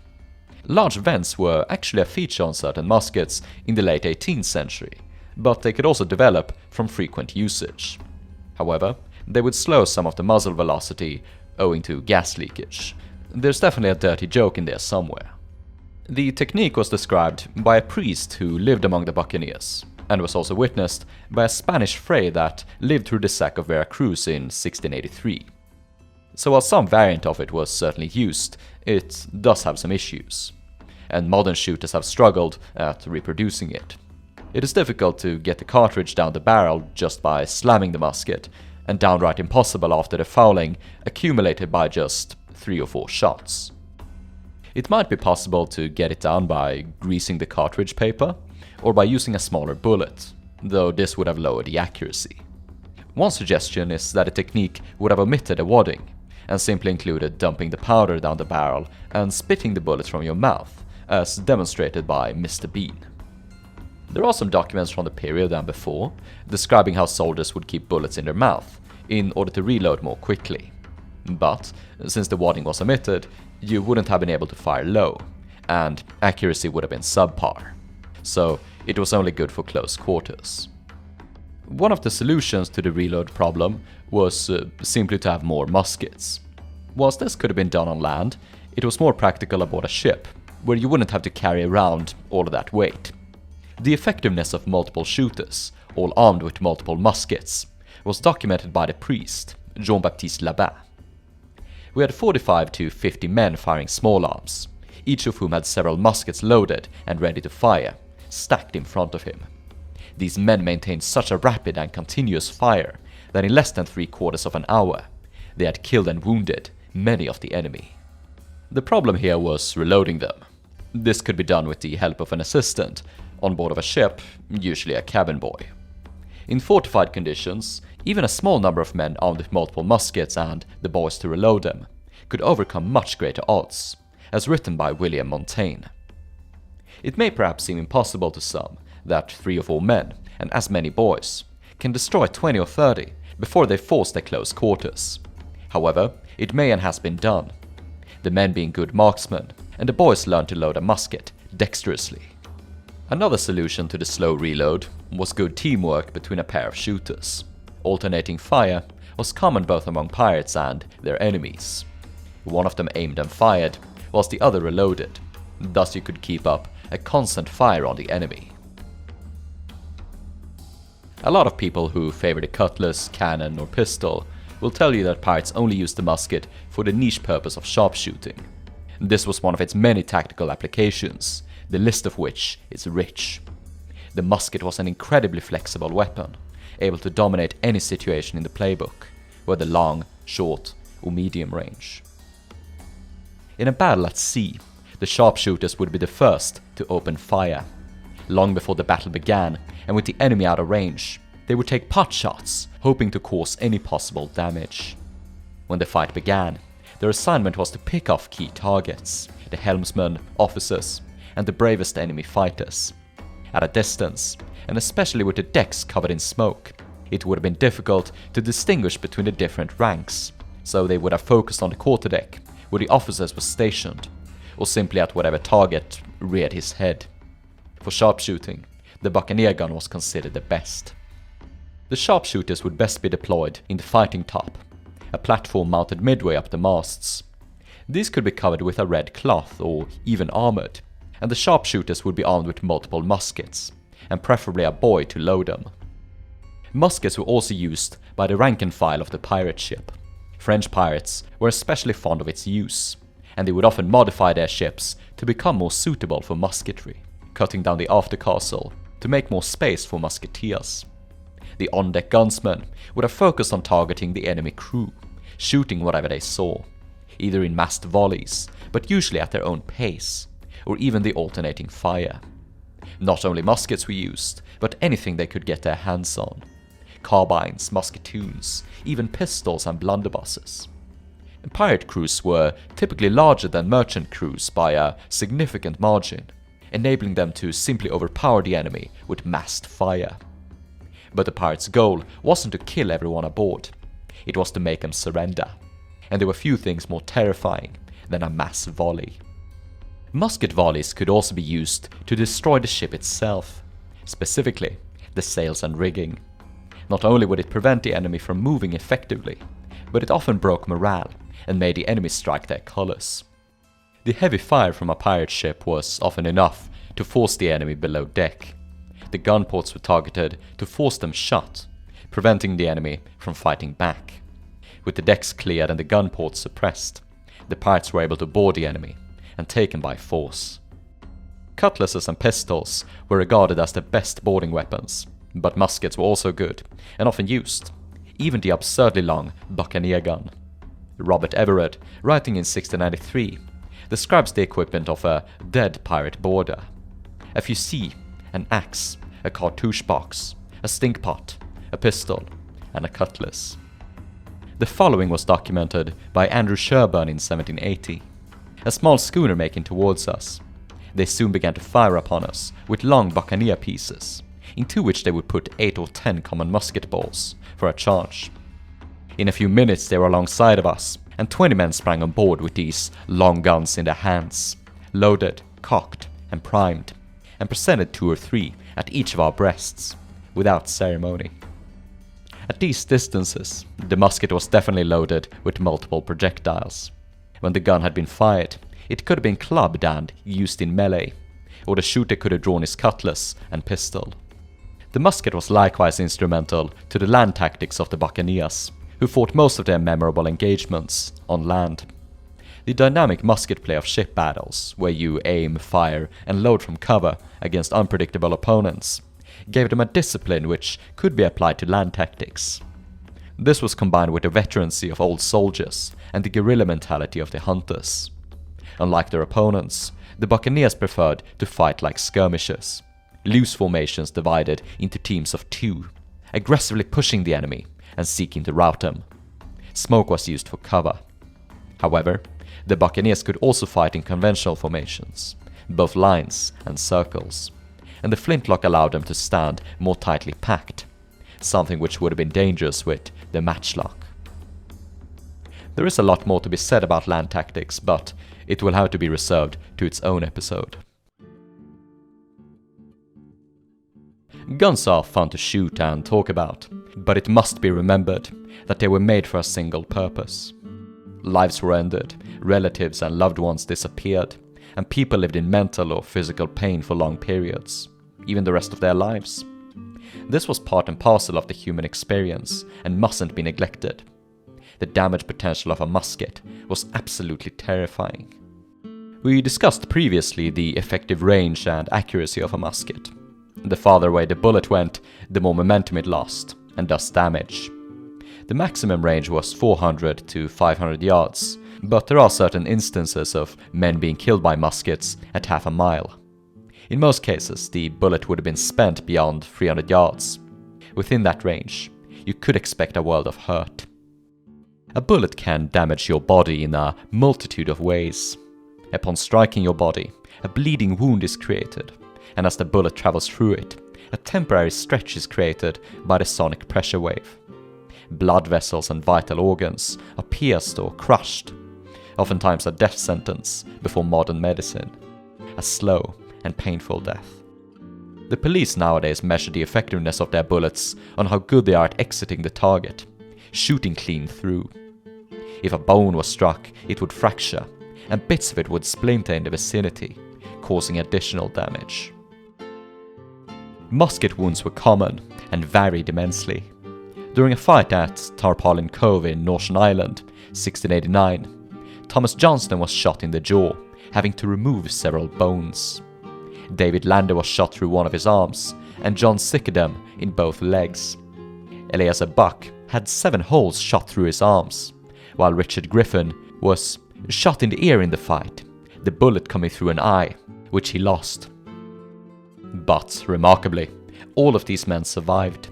Large vents were actually a feature on certain muskets in the late 18th century, but they could also develop from frequent usage. However, they would slow some of the muzzle velocity owing to gas leakage. There's definitely a dirty joke in there somewhere. The technique was described by a priest who lived among the buccaneers, and was also witnessed by a Spanish fray that lived through the sack of Veracruz in 1683. So while some variant of it was certainly used, it does have some issues, and modern shooters have struggled at reproducing it. It is difficult to get the cartridge down the barrel just by slamming the musket, and downright impossible after the fouling accumulated by just 3 or 4 shots. It might be possible to get it down by greasing the cartridge paper, or by using a smaller bullet, though this would have lowered the accuracy. One suggestion is that the technique would have omitted the wadding, and simply included dumping the powder down the barrel and spitting the bullets from your mouth, as demonstrated by Mr. Bean. There are some documents from the period and before, describing how soldiers would keep bullets in their mouth, in order to reload more quickly. But, since the wadding was omitted, you wouldn't have been able to fire low, and accuracy would have been subpar. So it was only good for close quarters. One of the solutions to the reload problem was simply to have more muskets. Whilst this could have been done on land, it was more practical aboard a ship, where you wouldn't have to carry around all of that weight. The effectiveness of multiple shooters, all armed with multiple muskets, was documented by the priest, Jean-Baptiste Labin. We had 45 to 50 men firing small arms, each of whom had several muskets loaded and ready to fire, stacked in front of him. These men maintained such a rapid and continuous fire that in less than 3/4 of an hour, they had killed and wounded many of the enemy. The problem here was reloading them. This could be done with the help of an assistant on board of a ship, usually a cabin boy. In fortified conditions, even a small number of men armed with multiple muskets and the boys to reload them could overcome much greater odds, as written by William Montaigne. It may perhaps seem impossible to some that 3 or 4 men, and as many boys, can destroy 20 or 30 before they force their close quarters. However, it may and has been done, the men being good marksmen, and the boys learned to load a musket dexterously. Another solution to the slow reload was good teamwork between a pair of shooters. Alternating fire was common both among pirates and their enemies. One of them aimed and fired, whilst the other reloaded. Thus you could keep up a constant fire on the enemy. A lot of people who favor the cutlass, cannon or pistol will tell you that pirates only used the musket for the niche purpose of sharpshooting. This was one of its many tactical applications, the list of which is rich. The musket was an incredibly flexible weapon, able to dominate any situation in the playbook, whether long, short or medium range. In a battle at sea, the sharpshooters would be the first to open fire. Long before the battle began, and with the enemy out of range, they would take pot shots, hoping to cause any possible damage. When the fight began, their assignment was to pick off key targets, the helmsmen, officers, and the bravest enemy fighters. At a distance, and especially with the decks covered in smoke, it would have been difficult to distinguish between the different ranks, so they would have focused on the quarterdeck, where the officers were stationed, or simply at whatever target reared his head. For sharpshooting, the buccaneer gun was considered the best. The sharpshooters would best be deployed in the fighting top, a platform mounted midway up the masts. These could be covered with a red cloth or even armored, and the sharpshooters would be armed with multiple muskets, and preferably a boy to load them. Muskets were also used by the rank and file of the pirate ship. French pirates were especially fond of its use, and they would often modify their ships to become more suitable for musketry, cutting down the aftercastle to make more space for musketeers. The on-deck gunsmen would have focused on targeting the enemy crew, shooting whatever they saw, either in massed volleys, but usually at their own pace, or even the alternating fire. Not only muskets were used, but anything they could get their hands on. Carbines, musketoons, even pistols and blunderbusses. Pirate crews were typically larger than merchant crews by a significant margin, enabling them to simply overpower the enemy with massed fire. But the pirates' goal wasn't to kill everyone aboard, it was to make them surrender, and there were few things more terrifying than a mass volley. Musket volleys could also be used to destroy the ship itself, specifically the sails and rigging. Not only would it prevent the enemy from moving effectively, but it often broke morale and made the enemy strike their colors. The heavy fire from a pirate ship was often enough to force the enemy below deck. The gun ports were targeted to force them shut, preventing the enemy from fighting back. With the decks cleared and the gun ports suppressed, the pirates were able to board the enemy and take him by force. Cutlasses and pistols were regarded as the best boarding weapons, but muskets were also good and often used, even the absurdly long buccaneer gun. Robert Everett, writing in 1693, describes the equipment of a dead pirate boarder: a fusee, an axe, a cartouche box, a stink pot, a pistol, and a cutlass. The following was documented by Andrew Sherburne in 1780. A small schooner making towards us. They soon began to fire upon us with long buccaneer pieces, into which they would put 8 or 10 common musket balls for a charge. In a few minutes they were alongside of us, and 20 men sprang on board with these long guns in their hands, loaded, cocked, and primed, and presented 2 or 3 at each of our breasts, without ceremony. At these distances, the musket was definitely loaded with multiple projectiles. When the gun had been fired, it could have been clubbed and used in melee, or the shooter could have drawn his cutlass and pistol. The musket was likewise instrumental to the land tactics of the buccaneers, who fought most of their memorable engagements on land. The dynamic musket play of ship battles, where you aim, fire, and load from cover against unpredictable opponents, gave them a discipline which could be applied to land tactics. This was combined with the veterancy of old soldiers and the guerrilla mentality of the hunters. Unlike their opponents, the buccaneers preferred to fight like skirmishers, loose formations divided into teams of 2, aggressively pushing the enemy and seeking to rout them. Smoke was used for cover. However, the buccaneers could also fight in conventional formations, both lines and circles, and the flintlock allowed them to stand more tightly packed, something which would have been dangerous with the matchlock. There is a lot more to be said about land tactics, but it will have to be reserved to its own episode. Guns are fun to shoot and talk about, but it must be remembered that they were made for a single purpose. Lives were ended, relatives and loved ones disappeared, and people lived in mental or physical pain for long periods, even the rest of their lives. This was part and parcel of the human experience and mustn't be neglected. The damage potential of a musket was absolutely terrifying. We discussed previously the effective range and accuracy of a musket. The farther away the bullet went, the more momentum it lost, and thus damage. The maximum range was 400 to 500 yards, but there are certain instances of men being killed by muskets at half a mile. In most cases, the bullet would have been spent beyond 300 yards. Within that range, you could expect a world of hurt. A bullet can damage your body in a multitude of ways. Upon striking your body, a bleeding wound is created, and as the bullet travels through it, a temporary stretch is created by the sonic pressure wave. Blood vessels and vital organs are pierced or crushed, oftentimes a death sentence before modern medicine, a slow and painful death. The police nowadays measure the effectiveness of their bullets on how good they are at exiting the target, shooting clean through. If a bone was struck, it would fracture, and bits of it would splinter in the vicinity, causing additional damage. Musket wounds were common and varied immensely. During a fight at Tarpaulin Cove in Northern Ireland, 1689, Thomas Johnston was shot in the jaw, having to remove several bones. David Lander was shot through one of his arms, and John Sickadam in both legs. Eleazar Buck had 7 holes shot through his arms, while Richard Griffin was shot in the ear in the fight, the bullet coming through an eye, which he lost. But, remarkably, all of these men survived.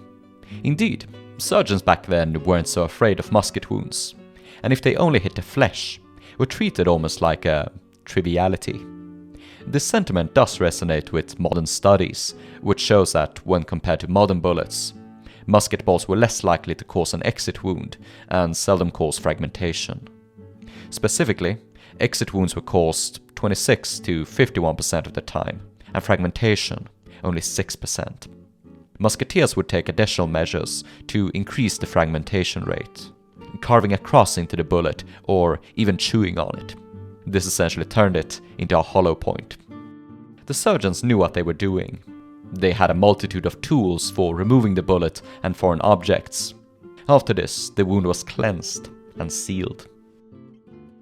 Indeed, surgeons back then weren't so afraid of musket wounds, and if they only hit the flesh, were treated almost like a triviality. This sentiment does resonate with modern studies, which shows that when compared to modern bullets, musket balls were less likely to cause an exit wound and seldom cause fragmentation. Specifically, exit wounds were caused 26 to 51% of the time, and fragmentation only 6%. Musketeers would take additional measures to increase the fragmentation rate, carving a cross into the bullet or even chewing on it. This essentially turned it into a hollow point. The surgeons knew what they were doing. They had a multitude of tools for removing the bullet and foreign objects. After this, the wound was cleansed and sealed.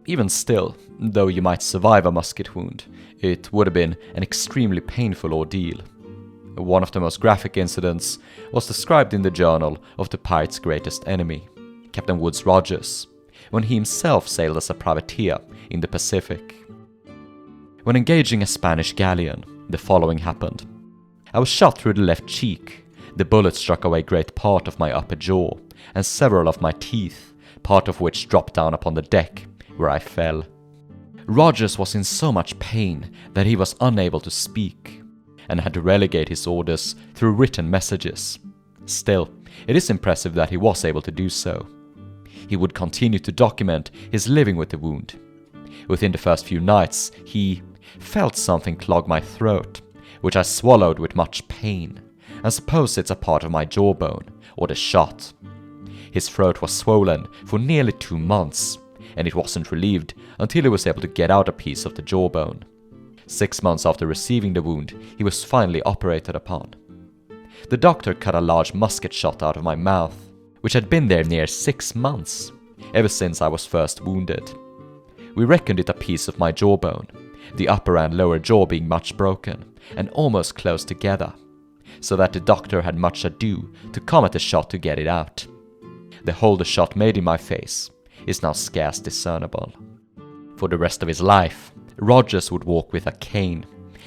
Even still, though you might survive a musket wound, it would have been an extremely painful ordeal. One of the most graphic incidents was described in the journal of the pirate's greatest enemy, Captain Woodes Rogers, when he himself sailed as a privateer in the Pacific. When engaging a Spanish galleon, the following happened. I was shot through the left cheek. The bullet struck away great part of my upper jaw and several of my teeth, part of which dropped down upon the deck, where I fell. Rogers was in so much pain that he was unable to speak, and had to relegate his orders through written messages. Still, it is impressive that he was able to do so. He would continue to document his living with the wound. Within the first few nights, he felt something clog my throat, which I swallowed with much pain, and suppose it's a part of my jawbone, or the shot. His throat was swollen for nearly 2 months, and it wasn't relieved until he was able to get out a piece of the jawbone. 6 months after receiving the wound, he was finally operated upon. The doctor cut a large musket shot out of my mouth, which had been there near 6 months, ever since I was first wounded. We reckoned it a piece of my jawbone, the upper and lower jaw being much broken, and almost close together. so that the doctor had much ado to come at the shot to get it out. The hole the shot made in my face is now scarce discernible. For the rest of his life, Rogers would walk with a cane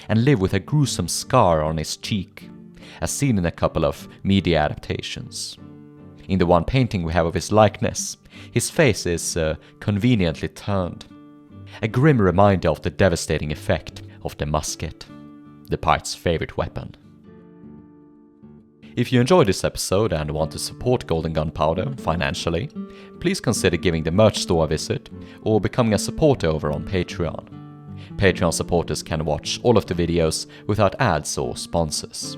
and live with a gruesome scar on his cheek, as seen in a couple of media adaptations. In the one painting we have of his likeness, his face is conveniently turned, a grim reminder of the devastating effect of the musket, the pirate's favorite weapon. If you enjoyed this episode and want to support Gold Gunpowder financially, please consider giving the merch store a visit or becoming a supporter over on Patreon. Patreon supporters can watch all of the videos without ads or sponsors.